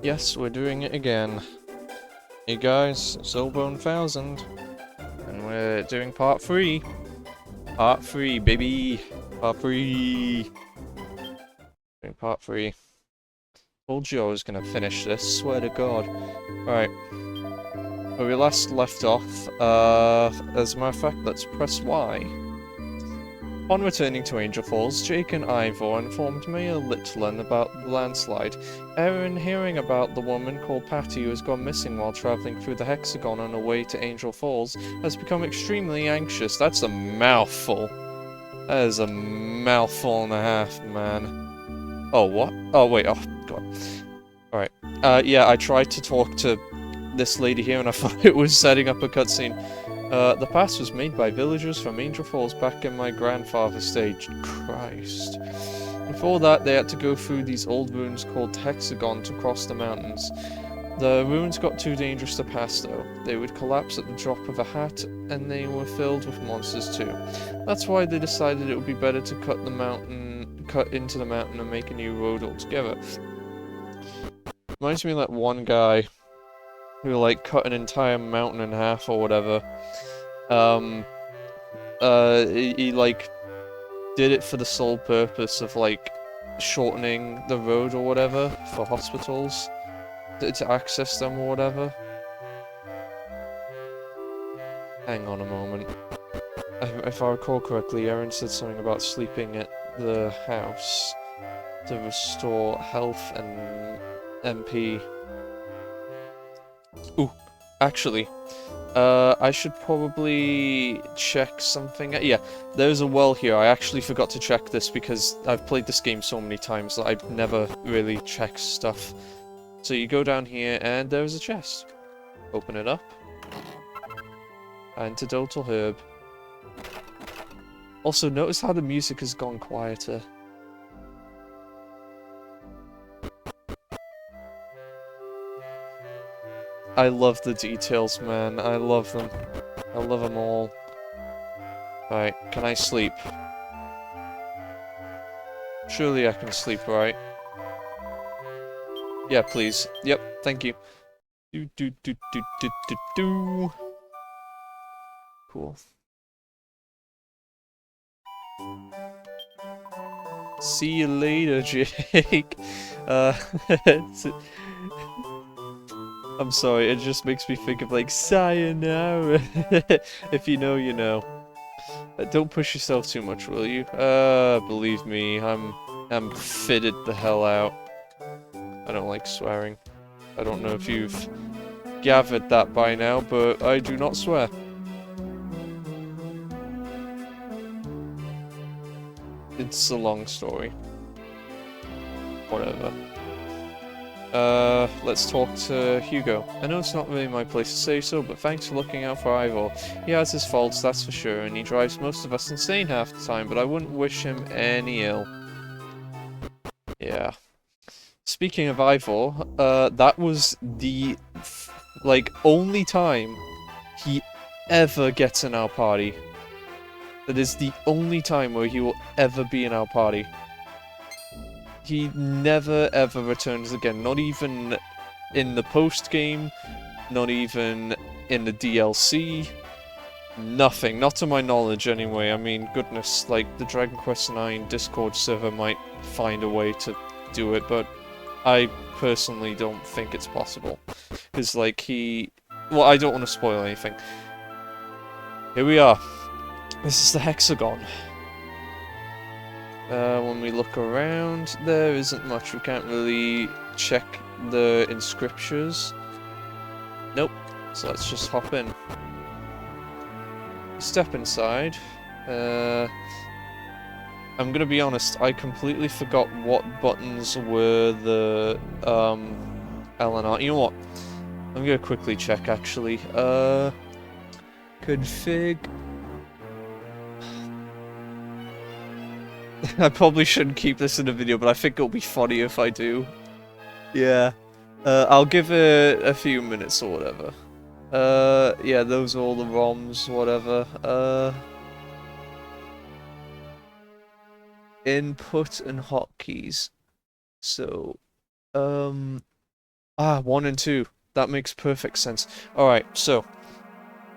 Yes, we're doing it again. Hey guys, it's Zobone 1000, and we're doing part 3. Part 3, baby! Part 3! Doing part 3. Told you I was gonna finish this, swear to god. Right, where we last left off, as a matter of fact, let's press Y. Upon returning to Angel Falls, Jake and Ivor informed Mayor Litland about the landslide. Erin, hearing about the woman called Patty who has gone missing while traveling through the Hexagon on her way to Angel Falls, has become extremely anxious. That's a mouthful. That is a mouthful and a half, man. Oh, what? Oh, wait, oh, god. Alright. Yeah, I tried to talk to this lady here and I thought it was setting up a cutscene. The pass was made by villagers from Angel Falls back in my grandfather's stage. Christ. Before that, they had to go through these old ruins called Hexagon to cross the mountains. The ruins got too dangerous to pass though. They would collapse at the drop of a hat, and they were filled with monsters too. That's why they decided it would be better to cut into the mountain and make a new road altogether. Reminds me of that one guy who like cut an entire mountain in half or whatever. He like did it for the sole purpose of like shortening the road or whatever for hospitals to access them or whatever. Hang on a moment. If I recall correctly, Erin said something about sleeping at the house to restore health and MP. Ooh, actually, I should probably check something. Yeah, there's a well here. I actually forgot to check this because I've played this game so many times that I've never really checked stuff. So you go down here and there's a chest. Open it up. Antidotal herb. Also, notice how the music has gone quieter. I love the details, man. I love them. I love them all. Right, can I sleep? Surely I can sleep, right? Yeah, please. Yep, thank you. Do do do do do do do. Cool. See you later, Jake. Uh, I'm sorry, it just makes me think of like sayonara. If you know, you know. Don't push yourself too much, will you? Believe me, I'm fitted the hell out. I don't like swearing. I don't know if you've gathered that by now, but I do not swear. It's a long story. Whatever. Let's talk to Hugo. I know it's not really my place to say so, but thanks for looking out for Ivor. He has his faults, that's for sure, and he drives most of us insane half the time, but I wouldn't wish him any ill. Yeah. Speaking of Ivor, that was the, like, only time he ever gets in our party. That is the only time where he will ever be in our party. He never ever returns again, not even in the post-game, not even in the DLC, nothing, not to my knowledge anyway. I mean, goodness, like, the Dragon Quest IX Discord server might find a way to do it, but I personally don't think it's possible. Because, like, well, I don't want to spoil anything. Here we are. This is the Hexagon. When we look around, there isn't much. We can't really check the inscriptions. Nope. So let's just hop in. Step inside. I'm gonna be honest, I completely forgot what buttons were the, L and R. You know what? I'm gonna quickly check, actually. Config. I probably shouldn't keep this in a video, but I think it'll be funny if I do. Yeah. I'll give it a few minutes or whatever. Yeah, those are all the ROMs, whatever. Input and hotkeys. So, Ah, 1 and 2. That makes perfect sense. Alright, so.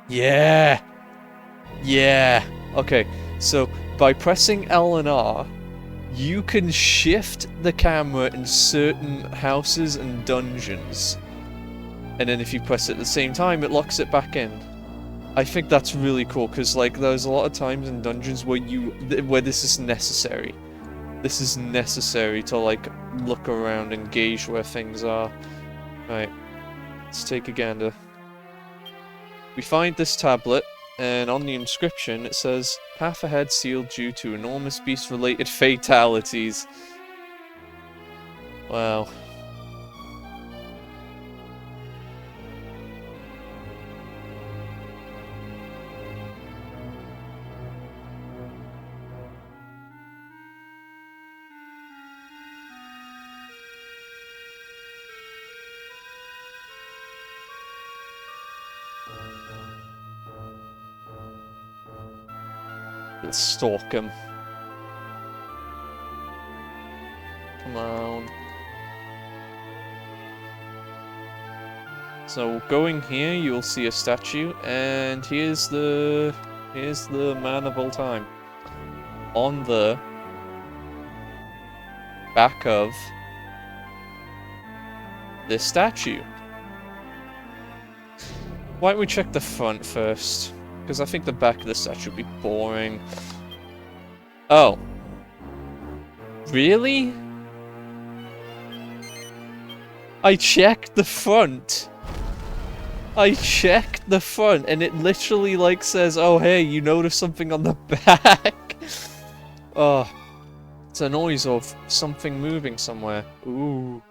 Yeah! Yeah! Okay, so by pressing L and R, you can shift the camera in certain houses and dungeons. And then if you press it at the same time, it locks it back in. I think that's really cool, because, like, there's a lot of times in dungeons where where this is necessary. This is necessary to, like, look around and gauge where things are. Right, let's take a gander. We find this tablet, and on the inscription it says, "Path ahead sealed due to enormous beast-related fatalities." Wow. Let's stalk him. Come on. So going here, you'll see a statue, and here's the man of all time. On the back of this statue. Why don't we check the front first? Because I think the back of the statue would be boring. Oh. Really? I checked the front. I checked the front, and it literally, like, says, "Oh, hey, you noticed something on the back." Oh. It's a noise of something moving somewhere. Ooh.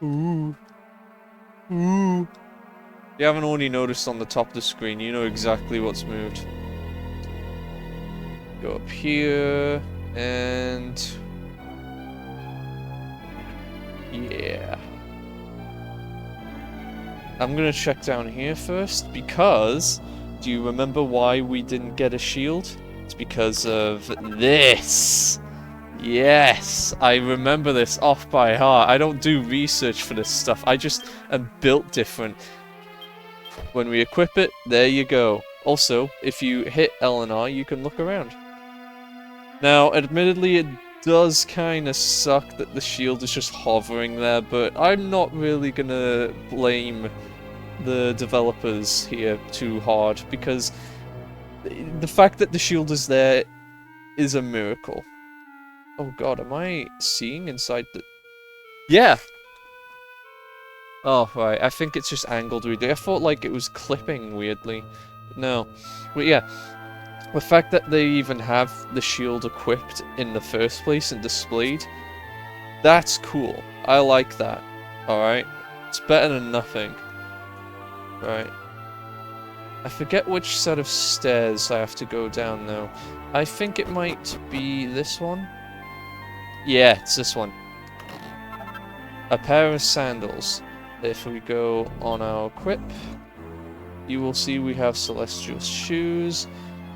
Ooh. Ooh. If you haven't already noticed on the top of the screen, you know exactly what's moved. Go up here, and... yeah. I'm gonna check down here first, because... do you remember why we didn't get a shield? It's because of this! Yes! I remember this off by heart. I don't do research for this stuff. I just am built different. When we equip it, there you go. Also, if you hit L and R, you can look around. Now, admittedly, it does kind of suck that the shield is just hovering there, but I'm not really gonna blame the developers here too hard, because the fact that the shield is there is a miracle. Oh god, am I seeing inside the... yeah! Oh, right, I think it's just angled weirdly. I thought, like, it was clipping weirdly. No. But yeah, the fact that they even have the shield equipped in the first place and displayed, that's cool. I like that. Alright? It's better than nothing. Right. I forget which set of stairs I have to go down, though. I think it might be this one. Yeah, it's this one. A pair of sandals. If we go on our equip, you will see we have celestial shoes,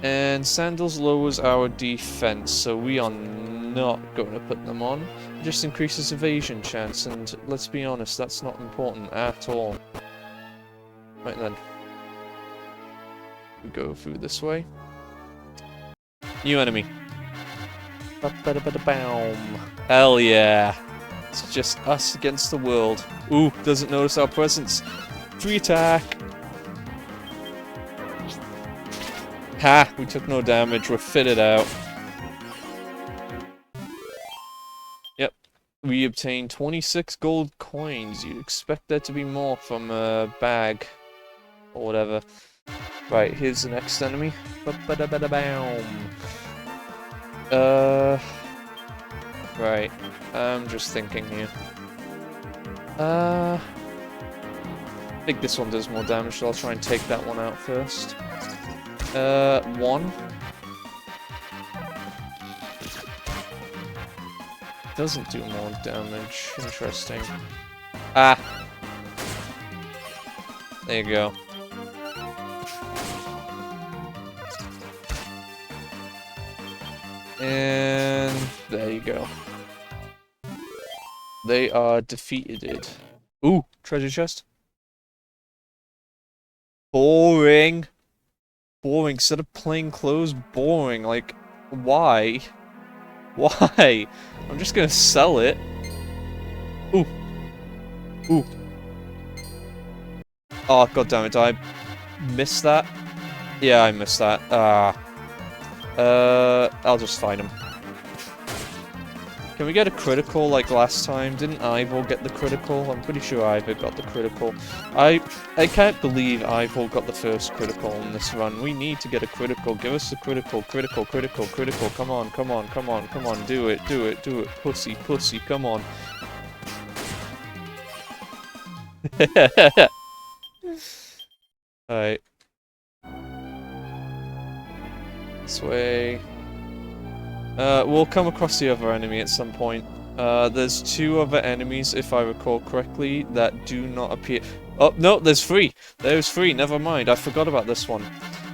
and sandals lowers our defense, so we are not going to put them on. It just increases evasion chance, and let's be honest, that's not important at all. Right then. We go through this way. New enemy. Hell yeah. It's just us against the world. Ooh, doesn't notice our presence. Free attack. Ha! We took no damage. We're fitted out. Yep. We obtained 26 gold coins. You'd expect there to be more from a bag. Or whatever. Right, here's the next enemy. Right. I'm just thinking here. I think this one does more damage, so I'll try and take that one out first. One. Doesn't do more damage. Interesting. Ah! There you go. And there you go. They are defeated. Ooh, treasure chest. Boring. Boring. Instead of plain clothes, boring. Like, why? Why? I'm just gonna sell it. Ooh. Ooh. Oh, god damn it, did I miss that? Yeah, I missed that. I'll just find him. Can we get a critical like last time? Didn't Ivor get the critical? I'm pretty sure Ivor got the critical. I can't believe Ivor got the first critical in this run. We need to get a critical. Give us the critical, critical, critical, critical. Come on, come on, come on, come on. Do it, do it, do it. Pussy, pussy, come on. Alright. This way. We'll come across the other enemy at some point. There's 2 other enemies, if I recall correctly, that do not appear. Oh, no, there's 3! There's 3, never mind, I forgot about this one.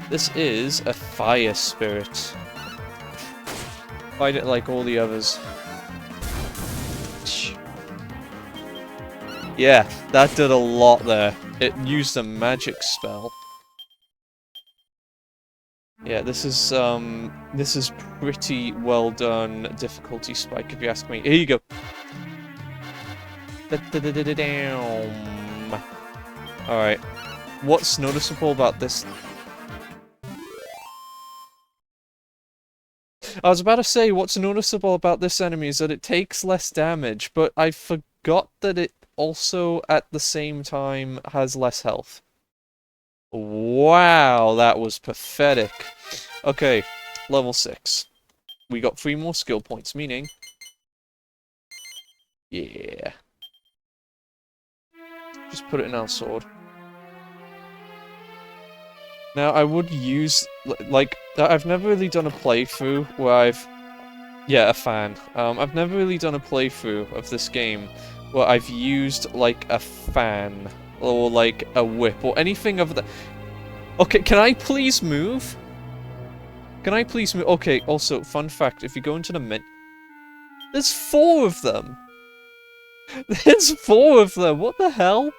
This is a fire spirit. Fight it like all the others. Yeah, that did a lot there. It used a magic spell. Yeah, this is pretty well done difficulty spike, if you ask me. Here you go. Alright. What's noticeable about this? I was about to say, what's noticeable about this enemy is that it takes less damage, but I forgot that it also, at the same time, has less health. Wow, that was pathetic. Okay, level 6. We got 3 more skill points, meaning... Yeah. Just put it in our sword. Now, I would use... Like, I've never really done a playthrough where I've... Yeah, a fan. I've never really done a playthrough of this game where I've used, like, a fan. Or, like, a whip, or anything of the... Okay, can I please move? Can I please move? Okay, also, fun fact, if you go into the menu... There's 4 of them! There's 4 of them! What the hell?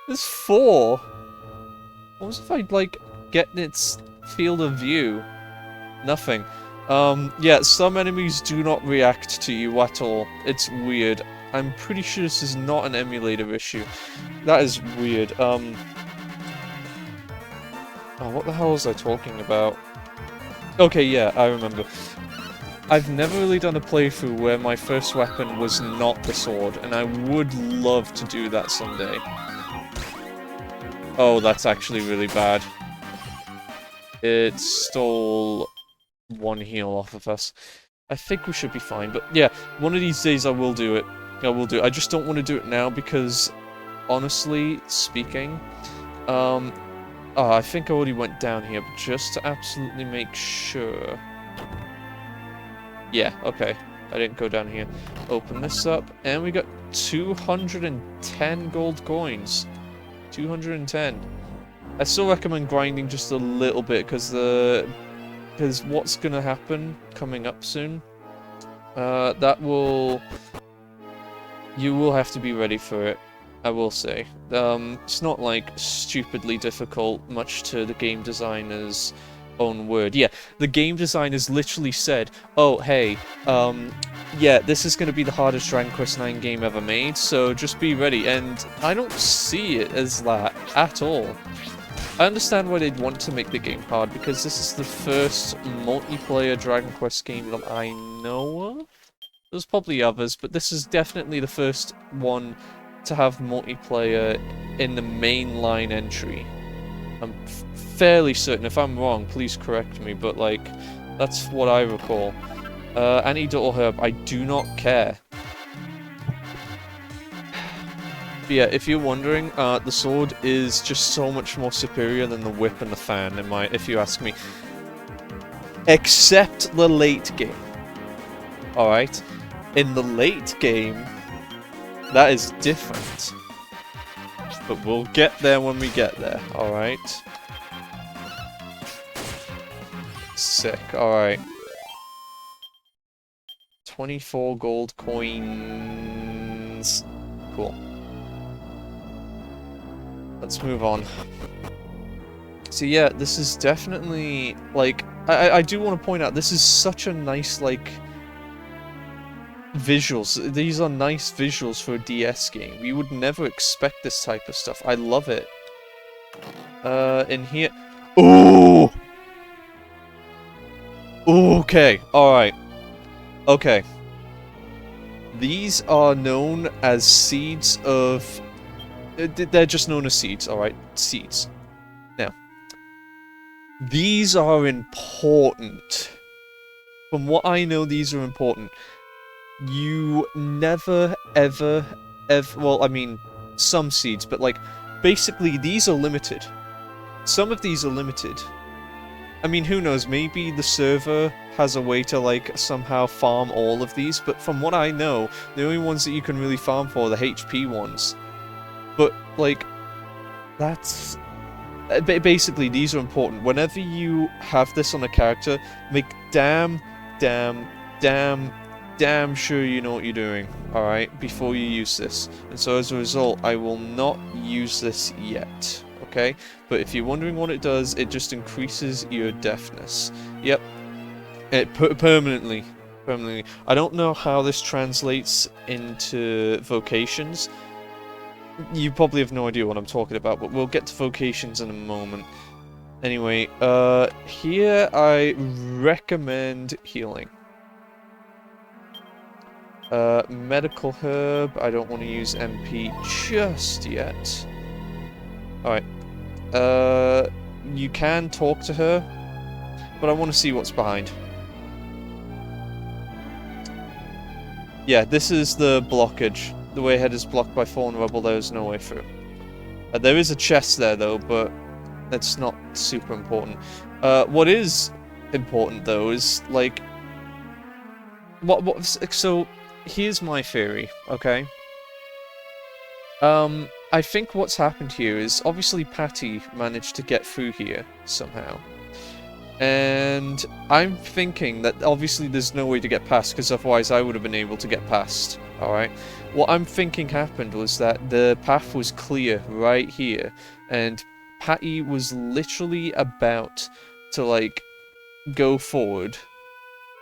There's 4! What was if I, like, get in its field of view? Nothing. Yeah, some enemies do not react to you at all. It's weird. I'm pretty sure this is not an emulator issue. That is weird. Oh, what the hell was I talking about? Okay, yeah, I remember. I've never really done a playthrough where my first weapon was not the sword, and I would love to do that someday. Oh, that's actually really bad. It stole 1 heal off of us. I think we should be fine, but yeah, one of these days I will do it. I will do it. I just don't want to do it now because, honestly speaking, oh, I think I already went down here, but just to absolutely make sure. Yeah, okay. I didn't go down here. Open this up, and we got 210 gold coins. 210. I still recommend grinding just a little bit, because what's gonna happen coming up soon, you will have to be ready for it. I will say. It's not, like, stupidly difficult, much to the game designer's own word. Yeah, the game designers literally said, oh, hey, yeah, this is going to be the hardest Dragon Quest IX game ever made, so just be ready. And I don't see it as that at all. I understand why they'd want to make the game hard, because this is the first multiplayer Dragon Quest game that I know of. There's probably others, but this is definitely the first one to have multiplayer in the mainline entry. I'm fairly certain. If I'm wrong, please correct me, but, like, that's what I recall. Antidotal Herb, I do not care. But yeah, if you're wondering, the sword is just so much more superior than the whip and the fan, if you ask me. Except the late game. Alright? In the late game, that is different. But we'll get there when we get there, alright? Sick, alright. 24 gold coins. Cool. let's move on. So yeah, this is definitely, like, I do want to point out, this is such a nice, like, visuals. These are nice visuals for a DS game. You would never expect this type of stuff. I love it. In here... Ooh! Okay, alright. Okay. These are known as seeds of... They're just known as seeds, alright? Seeds. Now, these are important. From what I know, these are important. You never, ever, well, I mean, some seeds, but, like, basically, these are limited. Some of these are limited. I mean, who knows, maybe the server has a way to, like, somehow farm all of these, but from what I know, the only ones that you can really farm for are the HP ones. But, like, that's... Basically, these are important. Whenever you have this on a character, make damn sure you know what you're doing, alright, before you use this. And so as a result, I will not use this yet, okay? But if you're wondering what it does, it just increases your deafness. Yep. Permanently. Permanently. I don't know how this translates into vocations. You probably have no idea what I'm talking about, but we'll get to vocations in a moment. Anyway, here I recommend healing. Medical herb, I don't want to use MP just yet. Alright. You can talk to her, but I want to see what's behind. Yeah, this is the blockage. The way ahead is blocked by fallen rubble, there is no way through. There is a chest there, though, but that's not super important. What is important, though, is, like... So, here's my theory, okay? I think what's happened here is, obviously Patty managed to get through here, somehow. And I'm thinking that obviously there's no way to get past, because otherwise I would have been able to get past, alright? What I'm thinking happened was that the path was clear right here, and Patty was literally about to, like, go forward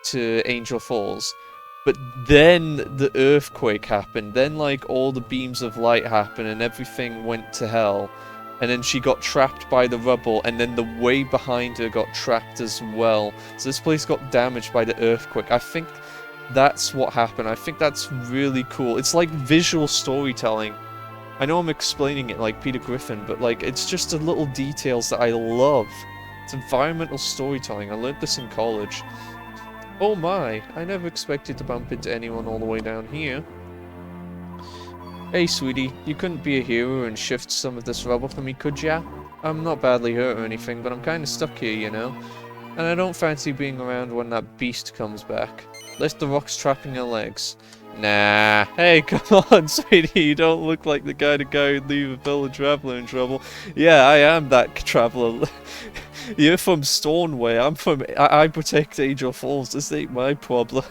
to Angel Falls. But then the earthquake happened, then, like, all the beams of light happened and everything went to hell. And then she got trapped by the rubble, and then the way behind her got trapped as well. So this place got damaged by the earthquake. I think that's what happened. I think that's really cool. It's like visual storytelling. I know I'm explaining it like Peter Griffin, but, like, it's just the little details that I love. It's environmental storytelling. I learned this in college. Oh my, I never expected to bump into anyone all the way down here. Hey sweetie, you couldn't be a hero and shift some of this rubble for me, could ya? I'm not badly hurt or anything, but I'm kinda stuck here, you know? And I don't fancy being around when that beast comes back. Lift the rocks trapping your legs. Nah. Hey, come on, sweetie, you don't look like the kind of guy who'd leave a fellow traveler in trouble. Yeah, I am that traveler. You're from Stornway, I'm from... I protect Angel Falls, this ain't my problem.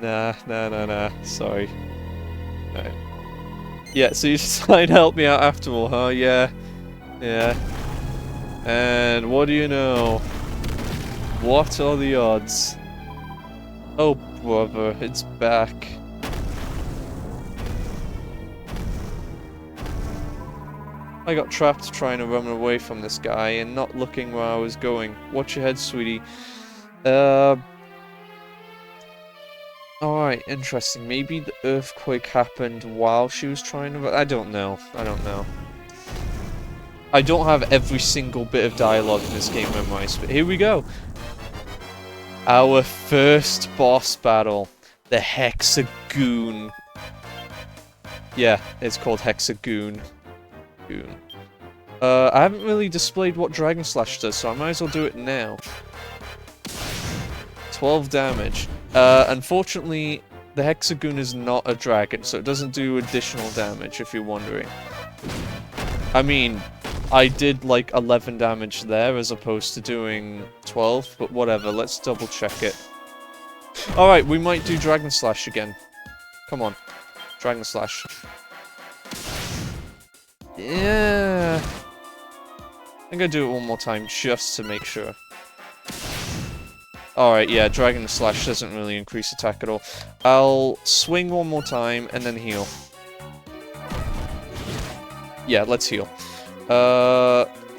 Nah, sorry. Alright. Yeah, so you decided to help me out after all, huh? Yeah. And what do you know? What are the odds? Oh, brother, it's back. I got trapped trying to run away from this guy and not looking where I was going. Watch your head, sweetie. Alright, interesting. Maybe the earthquake happened while she was trying to... I don't know. I don't have every single bit of dialogue in this game memorized, but here we go. Our first boss battle. The Hexagoon. Yeah, it's called Hexagoon. I haven't really displayed what Dragon Slash does, so I might as well do it now. 12 damage. Unfortunately, the Hexagoon is not a dragon, so it doesn't do additional damage, if you're wondering. I mean, I did like 11 damage there as opposed to doing 12, but whatever, let's double check it. Alright, we might do Dragon Slash again. Come on. Dragon Slash. Yeah. I'm gonna do it one more time just to make sure. Alright, yeah, Dragon Slash doesn't really increase attack at all. I'll swing one more time and then heal. Yeah, let's heal.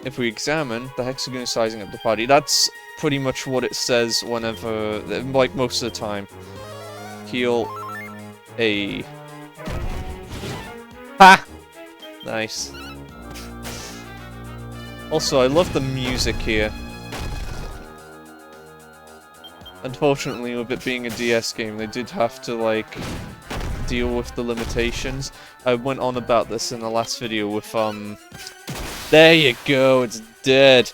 If we examine the hexagon sizing up the party, that's pretty much what it says whenever, like most of the time. Heal a... Ha! Nice. Also, I love the music here. Unfortunately, with it being a DS game, they did have to, like, deal with the limitations. I went on about this in the last video with, There you go, it's dead!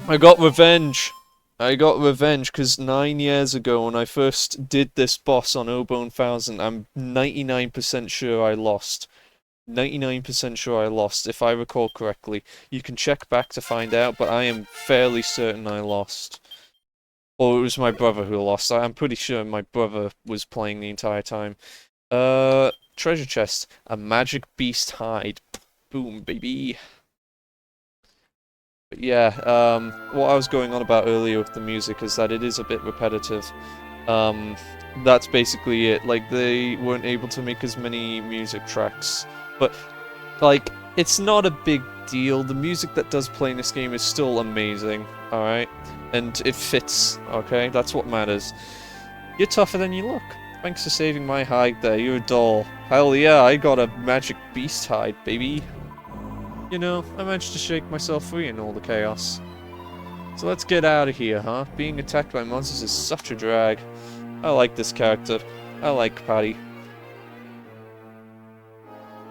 I got revenge! I got revenge, because 9 years ago, when I first did this boss on Obo 1000, I'm 99% sure I lost. 99% sure I lost, if I recall correctly. You can check back to find out, but I am fairly certain I lost. Or it was my brother who lost. I'm pretty sure my brother was playing the entire time. Treasure chest. A magic beast hide. Boom, baby. But yeah, what I was going on about earlier with the music is that it is a bit repetitive. That's basically it. Like, they weren't able to make as many music tracks. But, like, it's not a big deal. The music that does play in this game is still amazing, alright? And it fits, okay? That's what matters. You're tougher than you look. Thanks for saving my hide there, you're a doll. Hell yeah, I got a magic beast hide, baby. You know, I managed to shake myself free in all the chaos. So let's get out of here, huh? Being attacked by monsters is such a drag. I like this character. I like Patty.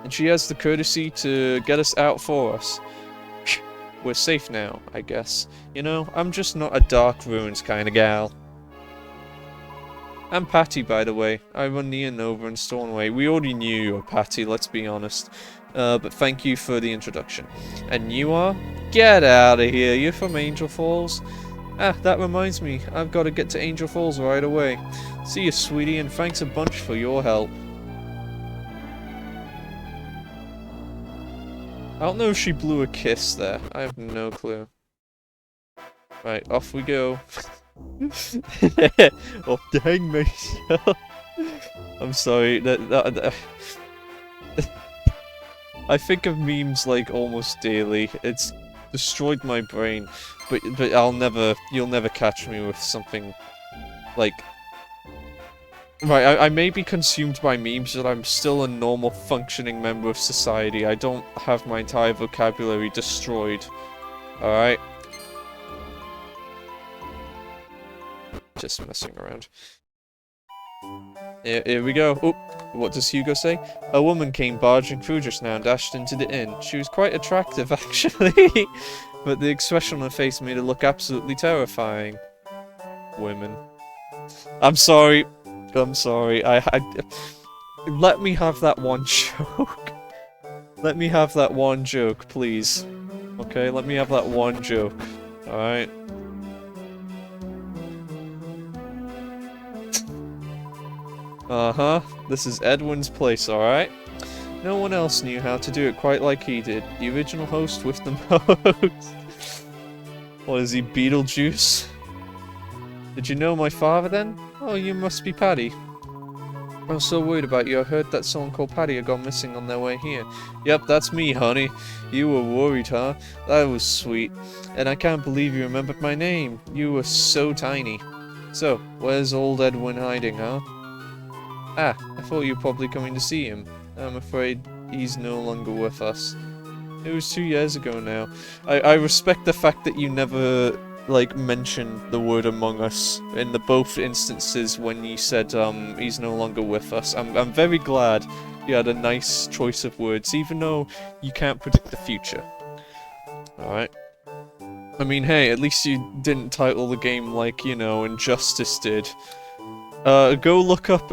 And she has the courtesy to get us out for us. We're safe now, I guess. You know, I'm just not a Dark Ruins kind of gal. I'm Patty, by the way. I run the inn over in Stornway. We already knew you were Patty, let's be honest. But thank you for the introduction. And you are? Get out of here, you're from Angel Falls? Ah, that reminds me, I've got to get to Angel Falls right away. See you, sweetie, and thanks a bunch for your help. I don't know if she blew a kiss there. I have no clue. Right, off we go. Off to hang myself. I'm sorry. I think of memes like almost daily. It's destroyed my brain, but you'll never catch me with something like. Right, I may be consumed by memes, but I'm still a normal, functioning member of society. I don't have my entire vocabulary destroyed. Alright? Just messing around. Here we go. Oh, what does Hugo say? A woman came barging through just now and dashed into the inn. She was quite attractive, actually. But the expression on her face made her look absolutely terrifying. Women. I'm sorry. I'm sorry, let me have that one joke. Let me have that one joke, please. Okay, let me have that one joke. Alright. Uh-huh. This is Edwin's place, alright? No one else knew how to do it quite like he did. The original host with the most. What is he, Beetlejuice? Did you know my father then? Oh, you must be Paddy. I was so worried about you. I heard that someone called Paddy had gone missing on their way here. Yep, that's me, honey. You were worried, huh? That was sweet. And I can't believe you remembered my name. You were so tiny. So, where's old Edwin hiding, huh? Ah, I thought you were probably coming to see him. I'm afraid he's no longer with us. It was 2 years ago now. I respect the fact that you never, like, mentioned the word Among Us in the both instances when you said, he's no longer with us. I'm very glad you had a nice choice of words, even though you can't predict the future. Alright. I mean, hey, at least you didn't title the game like, you know, Injustice did. Go look up,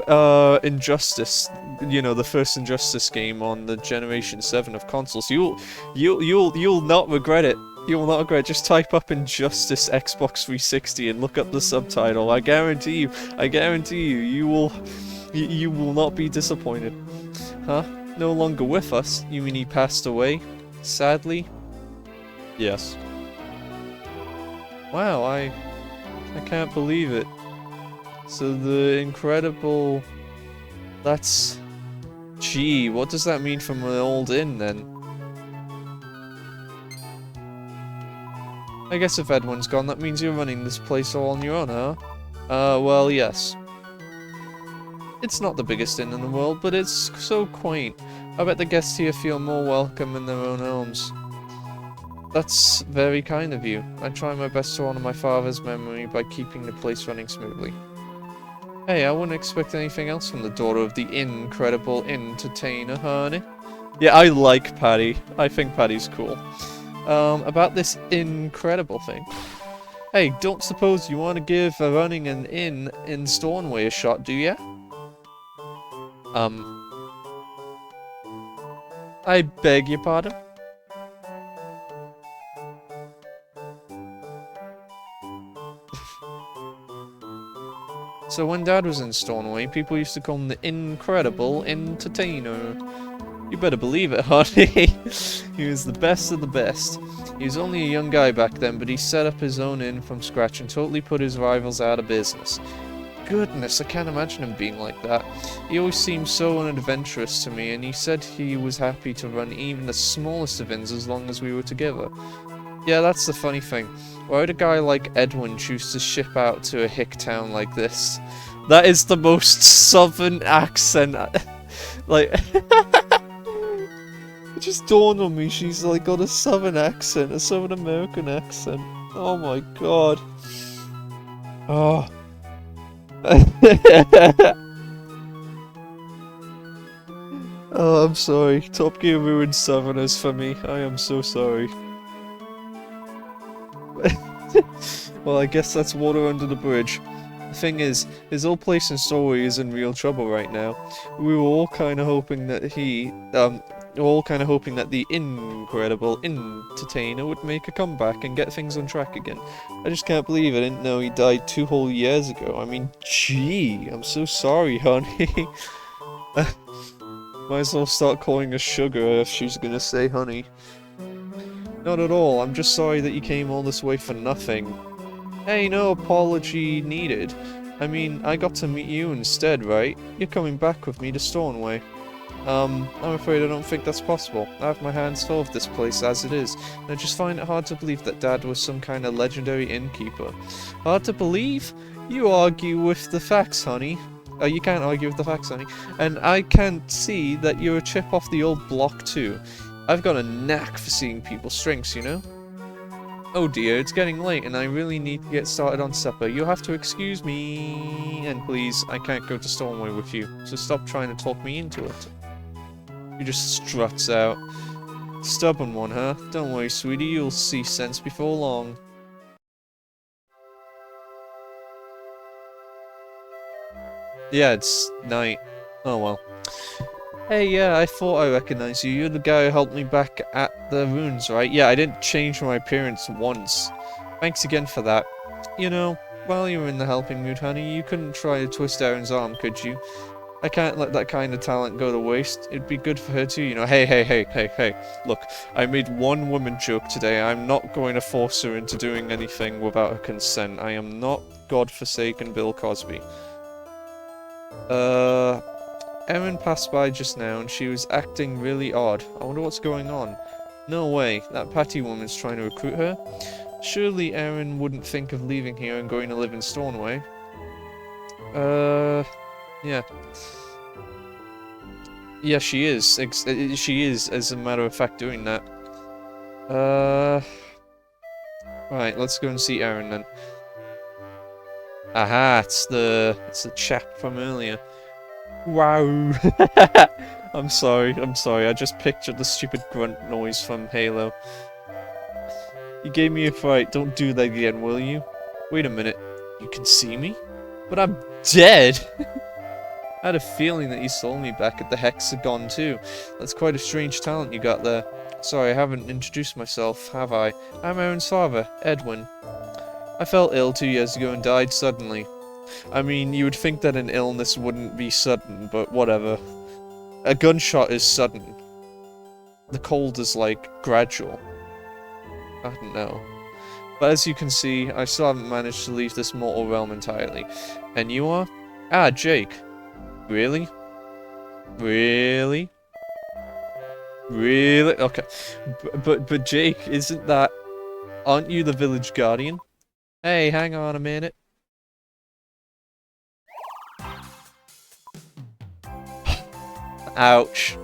Injustice, you know, the first Injustice game on the Generation 7 of consoles. You'll not regret it. You will not regret it. Just type up Injustice Xbox 360 and look up the subtitle. I guarantee you, you will not be disappointed. Huh? no longer with us. You mean he passed away? Sadly? Yes. Wow, I can't believe it. So the incredible... That's... Gee, what does that mean from an old inn, then? I guess if Edwin's gone, that means you're running this place all on your own, huh? Well, yes. It's not the biggest inn in the world, but it's so quaint. I bet the guests here feel more welcome in their own homes. That's very kind of you. I try my best to honor my father's memory by keeping the place running smoothly. Hey, I wouldn't expect anything else from the daughter of the incredible entertainer, honey. Yeah, I like Patty. I think Patty's cool. About this incredible thing. Hey, don't suppose you want to give running an inn in Stornoway a shot, do ya? I beg your pardon? So when Dad was in Stornoway, people used to call him the incredible entertainer. You better believe it, honey. He was the best of the best. He was only a young guy back then, but he set up his own inn from scratch and totally put his rivals out of business. Goodness, I can't imagine him being like that. He always seemed so unadventurous to me, and he said he was happy to run even the smallest of inns as long as we were together. Yeah, that's the funny thing. Why would a guy like Edwin choose to ship out to a hick town like this? That is the most southern accent. Like, it just dawned on me, she's like got a southern accent, a southern American accent. Oh my god. Oh. Oh, I'm sorry. Top Gear ruined Southerners for me. I am so sorry. Well, I guess that's water under the bridge. The thing is, his old place in Story is in real trouble right now. We were all kind of hoping that the incredible entertainer would make a comeback and get things on track again. I just can't believe I didn't know he died 2 whole years ago. I mean, gee, I'm so sorry, honey. Might as well start calling her Sugar if she's gonna say honey. Not at all, I'm just sorry that you came all this way for nothing. Hey, no apology needed. I mean, I got to meet you instead, right? You're coming back with me to Stornoway. I'm afraid I don't think that's possible. I have my hands full of this place as it is, and I just find it hard to believe that Dad was some kind of legendary innkeeper. Hard to believe? You argue with the facts, honey. You can't argue with the facts, honey. And I can see that you're a chip off the old block, too. I've got a knack for seeing people's strengths, you know? Oh dear, it's getting late and I really need to get started on supper. You'll have to excuse me. And please, I can't go to Stornoway with you, so stop trying to talk me into it. He just struts out. Stubborn one, huh? Don't worry, sweetie, you'll see sense before long. Yeah, it's night. Oh well. Hey, yeah, I thought I recognized you. You're the guy who helped me back at the ruins, right? Yeah, I didn't change my appearance once. Thanks again for that. You know, while you were in the helping mood, honey, you couldn't try to twist Erin's arm, could you? I can't let that kind of talent go to waste. It'd be good for her too, you know. Hey. Look, I made one woman joke today. I'm not going to force her into doing anything without her consent. I am not godforsaken Bill Cosby. Erin passed by just now and she was acting really odd. I wonder what's going on. No way, that Patty woman's trying to recruit her? Surely Erin wouldn't think of leaving here and going to live in Stornoway. Yeah. Yeah, she is. She is, as a matter of fact, doing that. Right, let's go and see Erin then. Aha, it's the chap from earlier. Wow. I'm sorry, I just pictured the stupid grunt noise from Halo. You gave me a fright, don't do that again, will you? Wait a minute, you can see me? But I'm dead! I had a feeling that you saw me back at the Hexagon too. That's quite a strange talent you got there. Sorry, I haven't introduced myself, have I? I'm Erin's father, Edwin. I fell ill 2 years ago and died suddenly. I mean, you would think that an illness wouldn't be sudden, but whatever. A gunshot is sudden. The cold is, like, gradual. I don't know. But as you can see, I still haven't managed to leave this mortal realm entirely. And you are? Ah, Jake. Really? Really? Really? Okay. But Jake, isn't that... Aren't you the village guardian? Hey, hang on a minute. Ouch.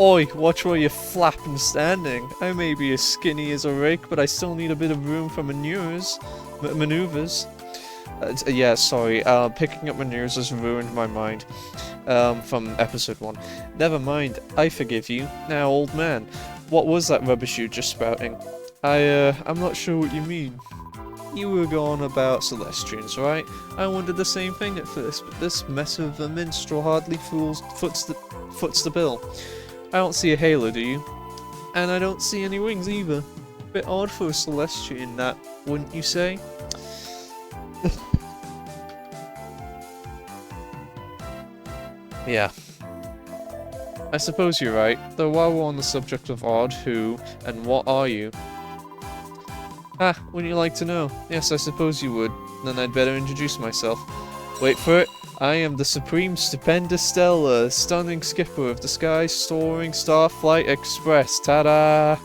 Oi, watch where you're flapping standing. I may be as skinny as a rake, but I still need a bit of room for maneuvers. Yeah, sorry, picking up maneuvers has ruined my mind. From episode 1. Never mind, I forgive you. Now, old man, what was that rubbish you were just spouting? I'm not sure what you mean. You were going about Celestians, right? I wondered the same thing at first, but this mess of a minstrel hardly foots the bill. I don't see a halo, do you? And I don't see any wings either. Bit odd for a Celestian, that, wouldn't you say? Yeah. I suppose you're right, though while we're on the subject of odd, who, and what are you? Ah, wouldn't you like to know? Yes, I suppose you would. Then I'd better introduce myself. Wait for it. I am the Supreme Stupendous Stella, stunning skipper of the sky-soaring Starflight Express. Ta-da!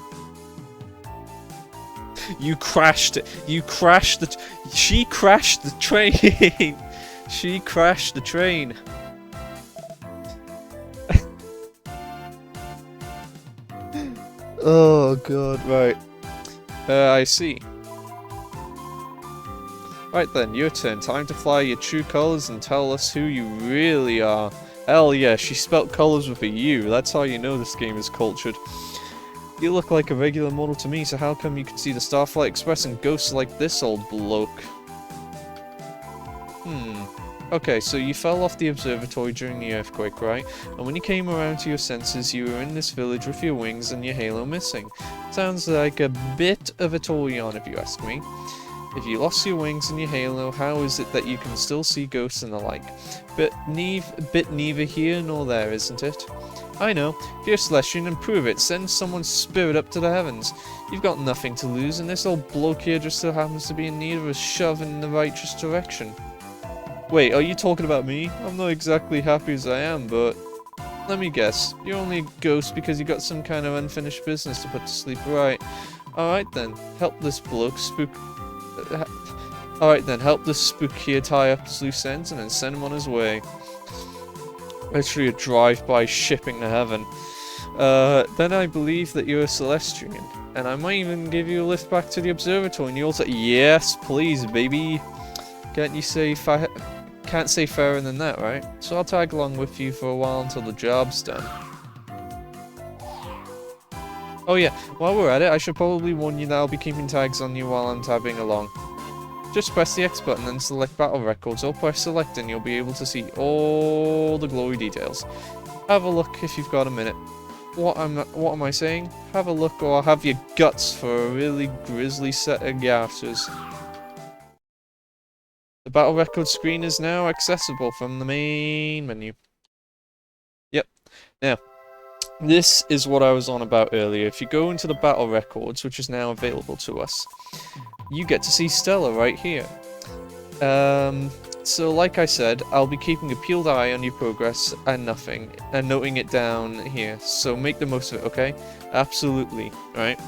You crashed it. You crashed the... She crashed the train! She crashed the train. Oh god, right. I see. Right then, your turn. Time to fly your true colours and tell us who you really are. Hell yeah, she spelt colours with a U. That's how you know this game is cultured. You look like a regular mortal to me, so how come you can see the Starflight Express and ghosts like this old bloke? Okay, so you fell off the observatory during the earthquake, right? And when you came around to your senses, you were in this village with your wings and your halo missing. Sounds like a bit of a Torion, if you ask me. If you lost your wings and your halo, how is it that you can still see ghosts and the like? But neither here nor there, isn't it? I know. If you're a Celestian, then prove it. Send someone's spirit up to the heavens. You've got nothing to lose, and this old bloke here just so happens to be in need of a shove in the righteous direction. Wait, are you talking about me? I'm not exactly happy as I am, but... Let me guess. You're only a ghost because you got some kind of unfinished business to put to sleep, right? Alright then. Help this bloke spook... Alright then, help this spook here tie up his loose ends and then send him on his way. Literally a drive-by shipping to heaven. Then I believe that you're a Celestian. And I might even give you a lift back to the observatory and you'll say, yes, please, baby. Can't you say... Can't say fairer than that, right? So I'll tag along with you for a while until the job's done. Oh yeah, while we're at it, I should probably warn you that I'll be keeping tags on you while I'm tabbing along. Just press the X button and select battle records, or press select and you'll be able to see all the glory details. Have a look if you've got a minute. What am I saying? Have a look or I'll have your guts for a really grisly set of gaffers. The battle record screen is now accessible from the main menu. Yep. Now, this is what I was on about earlier. If you go into the battle records, which is now available to us, you get to see Stella right here. So like I said, I'll be keeping a peeled eye on your progress and noting it down here. So make the most of it, okay? Absolutely, right?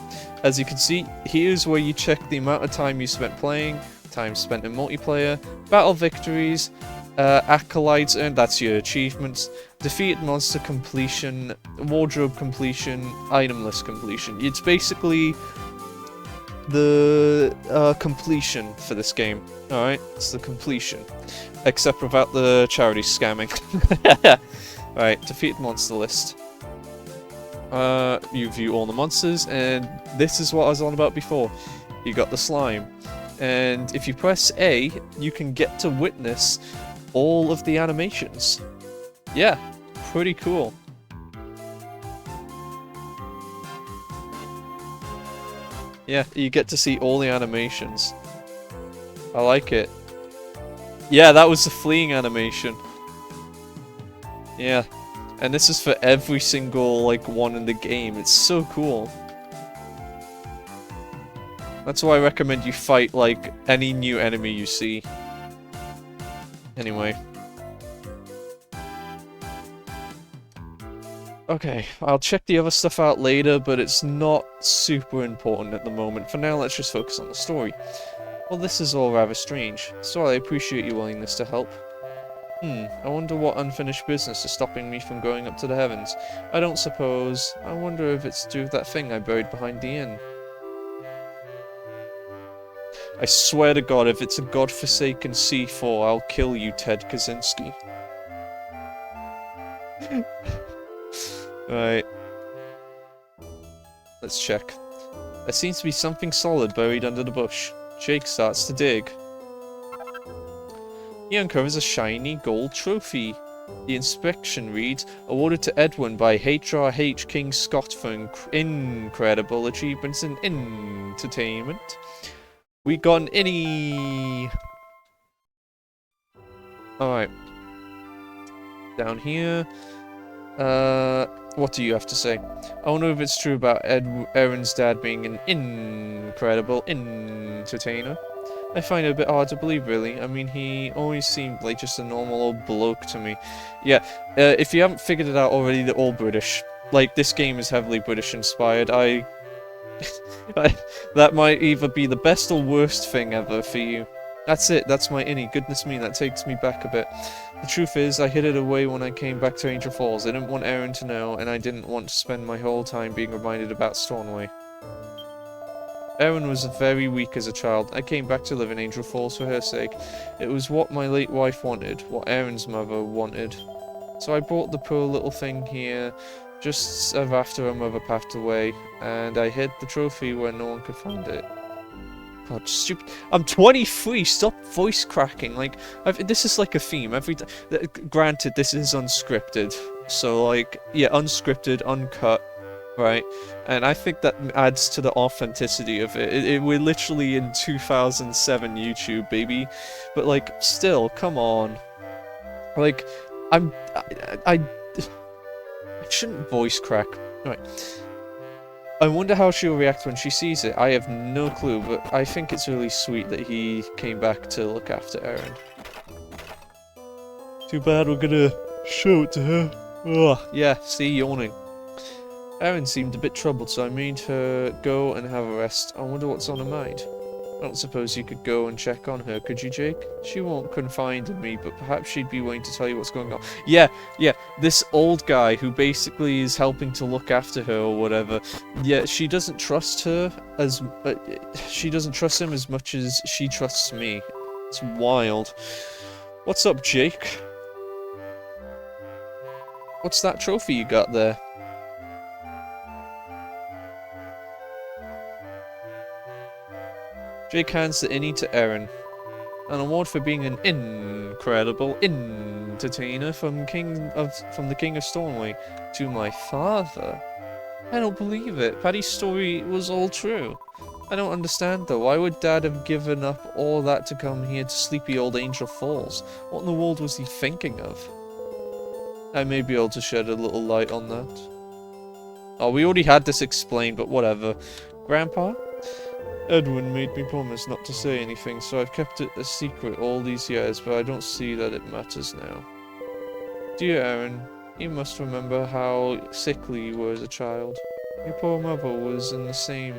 As you can see, here's where you check the amount of time you spent playing, time spent in multiplayer, battle victories, acolytes earned, that's your achievements, defeated monster completion, wardrobe completion, item list completion. It's basically the completion for this game, alright? It's the completion. Except without the charity scamming. Right, defeated monster list. You view all the monsters, and this is what I was on about before. You got the slime. And if you press A, you can get to witness all of the animations. Yeah, pretty cool. Yeah, you get to see all the animations. I like it. Yeah, that was the fleeing animation. Yeah. And this is for every single, like, one in the game. It's so cool. That's why I recommend you fight, like, any new enemy you see. Anyway. Okay, I'll check the other stuff out later, but it's not super important at the moment. For now, let's just focus on the story. Well, this is all rather strange. So I appreciate your willingness to help. I wonder what unfinished business is stopping me from going up to the heavens. I don't suppose... I wonder if it's to do with that thing I buried behind the inn. I swear to God, if it's a godforsaken C4, I'll kill you, Ted Kaczynski. Right. Let's check. There seems to be something solid buried under the bush. Jake starts to dig. He uncovers a shiny gold trophy. The inspection reads, awarded to Edwin by HRH King Scott for incredible achievements in entertainment. We got an innie! Alright. Down here. What do you have to say? I wonder if it's true about Erin's dad being an incredible entertainer. I find it a bit hard to believe, really. I mean, he always seemed like just a normal old bloke to me. Yeah, if you haven't figured it out already, they're all British. Like, this game is heavily British-inspired. That might either be the best or worst thing ever for you. That's it, that's my innie. Goodness me, that takes me back a bit. The truth is, I hid it away when I came back to Angel Falls. I didn't want Erin to know, and I didn't want to spend my whole time being reminded about Stornoway. Erin was very weak as a child. I came back to live in Angel Falls for her sake. It was what my late wife wanted, what Erin's mother wanted. So I brought the poor little thing here, just after her mother passed away, and I hid the trophy where no one could find it. God, stupid. I'm 23, stop voice cracking. Like, this is like a theme. Granted, this is unscripted. So, like, yeah, unscripted, uncut, right? And I think that adds to the authenticity of it. We're literally in 2007 YouTube, baby. But, like, still, come on. Like, I shouldn't voice crack. Right. I wonder how she'll react when she sees it. I have no clue, but I think it's really sweet that he came back to look after Erin. Too bad we're gonna show it to her. Ugh, yeah, see, yawning. Erin seemed a bit troubled, so I made her go and have a rest. I wonder what's on her mind. I don't suppose you could go and check on her, could you, Jake? She won't confide in me, but perhaps she'd be willing to tell you what's going on. Yeah, this old guy who basically is helping to look after her or whatever. Yeah, she doesn't trust her as... she doesn't trust him as much as she trusts me. It's wild. What's up, Jake? What's that trophy you got there? Jake hands the innie to Erin. An award for being an incredible entertainer from the King of Stornoway to my father. I don't believe it. Paddy's story was all true. I don't understand though. Why would Dad have given up all that to come here to sleepy old Angel Falls? What in the world was he thinking of? I may be able to shed a little light on that. Oh, we already had this explained, but whatever. Grandpa? Edwin made me promise not to say anything, so I've kept it a secret all these years, but I don't see that it matters now. Dear Erin, you must remember how sickly you were as a child. Your poor mother was the same.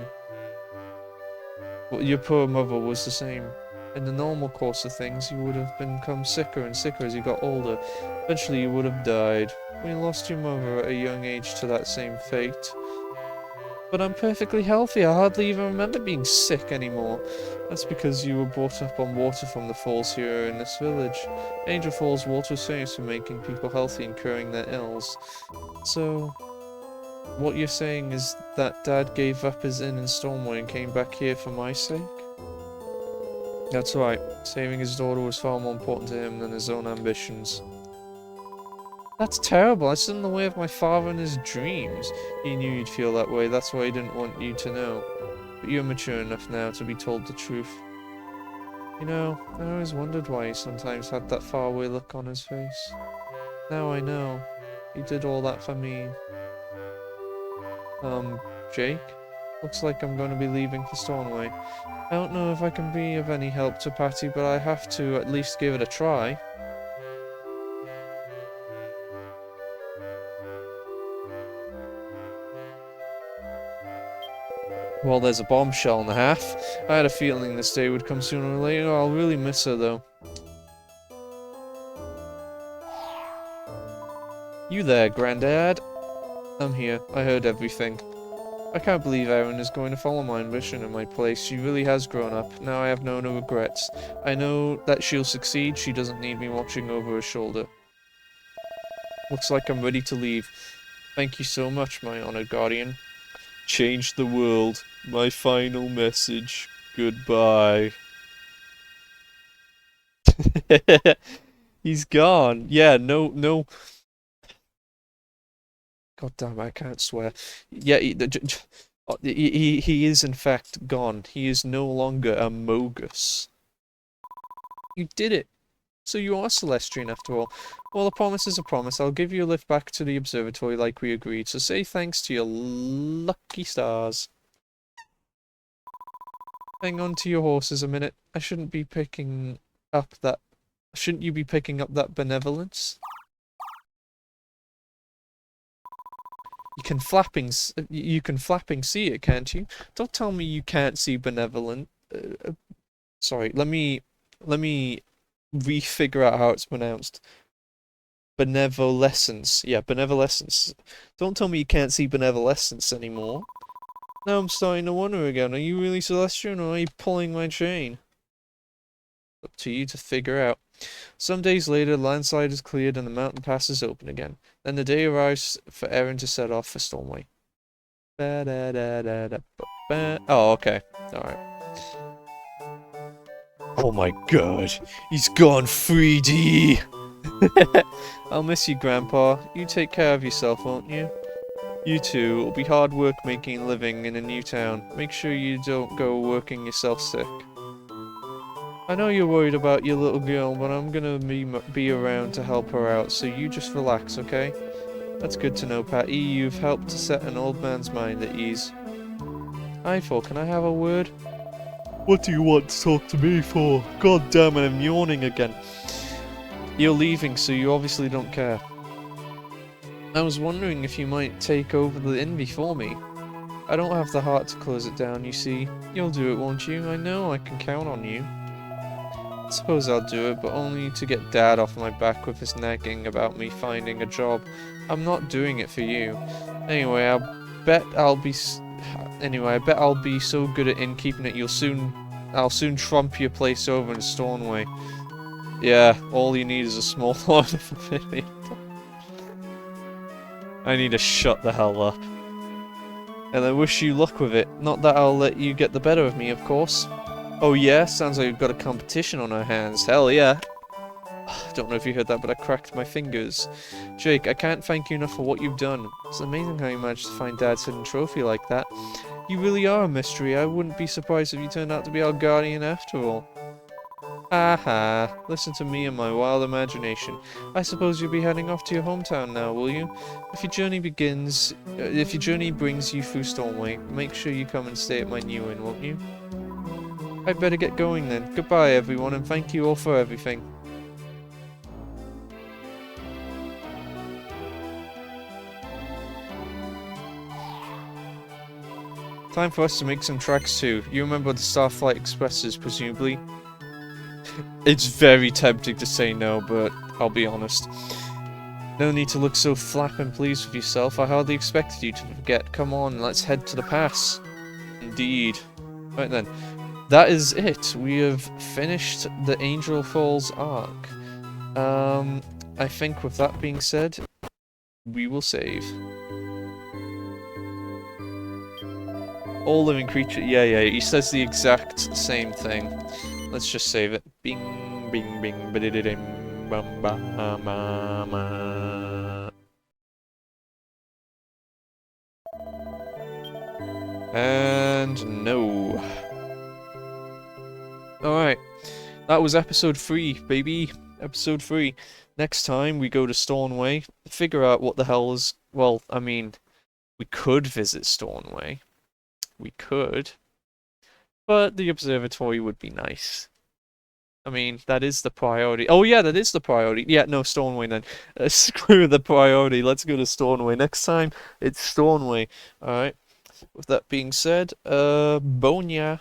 In the normal course of things, you would have become sicker and sicker as you got older. Eventually you would have died. We lost your mother at a young age to that same fate. But I'm perfectly healthy. I hardly even remember being sick anymore. That's because you were brought up on water from the falls here in this village. Angel Falls water is famous for making people healthy and curing their ills. So, what you're saying is that Dad gave up his inn in Stornoway and came back here for my sake? That's right. Saving his daughter was far more important to him than his own ambitions. That's terrible. I stood in the way of my father and his dreams. He knew you'd feel that way. That's why he didn't want you to know. But you're mature enough now to be told the truth. You know, I always wondered why he sometimes had that faraway look on his face. Now I know. You did all that for me. Jake? Looks like I'm going to be leaving for Stornoway. I don't know if I can be of any help to Patty, but I have to at least give it a try. Well, there's a bombshell and a half. I had a feeling this day would come sooner or later. I'll really miss her, though. You there, Grandad? I'm here. I heard everything. I can't believe Erin is going to follow my ambition in my place. She really has grown up. Now I have no regrets. I know that she'll succeed. She doesn't need me watching over her shoulder. Looks like I'm ready to leave. Thank you so much, my honored guardian. Change the world. My final message. Goodbye. He's gone. Yeah, no. God damn, I can't swear. Yeah, he is in fact gone. He is no longer a Mogus. You did it. So you are Celestian after all. Well, a promise is a promise. I'll give you a lift back to the observatory like we agreed. So say thanks to your lucky stars. Hang on to your horses a minute. I shouldn't be picking up that... Shouldn't you be picking up that benevolence? You can flapping see it, can't you? Don't tell me you can't see benevolent. Sorry, let me re-figure out how it's pronounced. Benevolescence. Yeah, benevolescence. Don't tell me you can't see benevolescence anymore. Now I'm starting to wonder again, are you really Celestian or are you pulling my chain? Up to you to figure out. Some days later, the landslide is cleared and the mountain pass is open again. Then the day arrives for Erin to set off for Stormway. Oh, okay. Alright. Oh my god. He's gone 3D! I'll miss you, Grandpa. You take care of yourself, won't you? You too. It'll be hard work making a living in a new town. Make sure you don't go working yourself sick. I know you're worried about your little girl, but I'm gonna be around to help her out, so you just relax, okay? That's good to know, Patty. You've helped to set an old man's mind at ease. Eiffel, can I have a word? What do you want to talk to me for? God damn it, I'm yawning again. You're leaving, so you obviously don't care. I was wondering if you might take over the inn before me. I don't have the heart to close it down, you see. You'll do it, won't you? I know I can count on you. I suppose I'll do it, but only to get Dad off my back with his nagging about me finding a job. I'm not doing it for you. Anyway, I bet I'll be so good at innkeeping that I'll soon trump your place over in Stornoway. Yeah, all you need is a small order for me. I need to shut the hell up. And I wish you luck with it. Not that I'll let you get the better of me, of course. Oh yeah? Sounds like we've got a competition on our hands. Hell yeah. I don't know if you heard that, but I cracked my fingers. Jake, I can't thank you enough for what you've done. It's amazing how you managed to find Dad's hidden trophy like that. You really are a mystery. I wouldn't be surprised if you turned out to be our guardian after all. Haha, listen to me and my wild imagination. I suppose you'll be heading off to your hometown now, will you? If your journey brings you through Stormway, make sure you come and stay at my new inn, won't you? I'd better get going then. Goodbye everyone, and thank you all for everything. Time for us to make some tracks too. You remember the Starflight Expresses, presumably? It's very tempting to say no, but I'll be honest. No need to look so flapping pleased with yourself. I hardly expected you to forget. Come on, let's head to the pass. Indeed. Right then. That is it. We have finished the Angel Falls arc. I think with that being said, we will save. All living creatures. Yeah, he says the exact same thing. Let's just save it. Bing, bing, bing, ba-di-di-dim, bum, ba, ma, ma. And no. Alright. That was episode 3, baby. Episode 3. Next time we go to Stornway, figure out what the hell is. Well, I mean, we could visit Stornway. We could. But the observatory would be nice. I mean, that is the priority. Oh, yeah, that is the priority. Yeah, no, Stornway then. Screw the priority. Let's go to Stornway. Next time, it's Stornway. Alright. With that being said, Bonya.